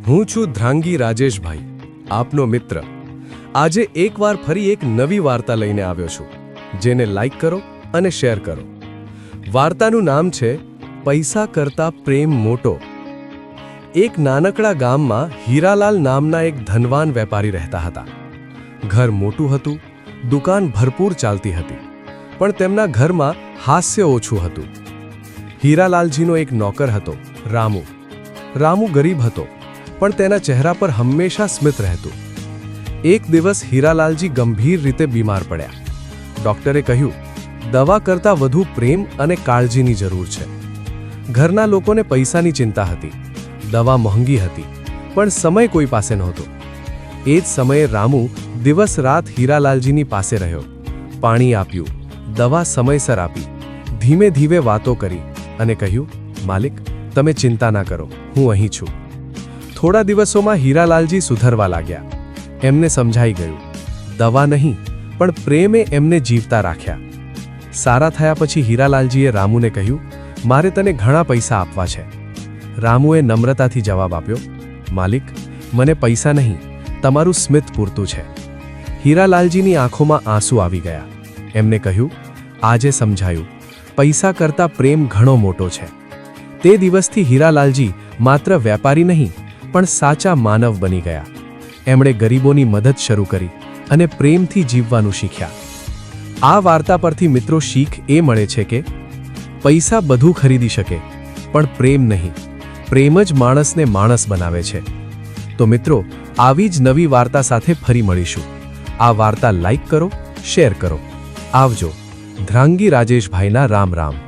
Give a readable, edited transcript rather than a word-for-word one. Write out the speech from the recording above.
હું છું ધ્રાંગી રાજેશભાઈ, આપનો મિત્ર. આજે એકવાર ફરી એક નવી વાર્તા લઈને આવ્યો છું, જેને લાઈક કરો અને શેર કરો. વાર્તાનું નામ છે પૈસા કરતા પ્રેમ મોટો. એક નાનકડા ગામમાં હીરાલાલ નામના એક ધનવાન વેપારી રહેતા હતા. ઘર મોટું હતું, દુકાન ભરપૂર ચાલતી હતી, પણ તેમના ઘરમાં હાસ્ય ઓછું હતું. હીરાલાલજીનો એક નોકર હતો, રામુ. રામુ ગરીબ હતો, પણ તેના ચહેરા પર હંમેશા સ્મિત રહેતું. એક દિવસ હીરાલાલજી ગંભીર રીતે બીમાર પડ્યા. ડોક્ટરે કહ્યું, દવા કરતાં વધુ પ્રેમ અને કાળજીની જરૂર છે. ઘરના લોકોને પૈસાની ચિંતા હતી, દવા મોંઘી હતી, પણ સમય કોઈ પાસે નહોતો. એ જ સમયે રામુ દિવસ રાત હીરાલાલજીની પાસે રહ્યો. પાણી આપ્યું, દવા સમયસર આપી, ધીમે ધીમે વાતો કરી અને કહ્યું, માલિક, તમે ચિંતા ના કરો, હું અહીં છું. થોડા દિવસોમાં હીરાલાલજી સુધરવા લાગ્યા. એમને સમજાઈ ગયું, દવા નહીં પણ પ્રેમે એમને જીવતા રાખ્યા. સારા થયા પછી હીરાલાલજીએ રામુને કહ્યું, મારે તને ઘણા પૈસા આપવા છે. રામુએ નમ્રતાથી જવાબ આપ્યો, માલિક, મને પૈસા નહીં, તમારું સ્મિત પૂરતું છે. હીરાલાલજીની આંખોમાં આંસુ આવી ગયા. એમને કહ્યું, આજે સમજાયું, પૈસા કરતાં પ્રેમ ઘણો મોટો છે. તે દિવસથી હીરાલાલજી માત્ર વેપારી નહીં પણ સાચા માનવ બની ગયા. એમણે ગરીબોની મદદ શરૂ કરી અને પ્રેમથી જીવવાનું શીખ્યા. આ વાર્તા પરથી મિત્રો શીખ એ મળે છે કે પૈસા બધું ખરીદી શકે, પણ પ્રેમ નહીં. પ્રેમ જ માણસને માણસ બનાવે છે. તો મિત્રો, આવી જ નવી વાર્તા સાથે ફરી મળીશું. આ વાર્તા લાઈક કરો, શેર કરો. આવજો. ધ્રાંગી રાજેશભાઈના રામ રામ.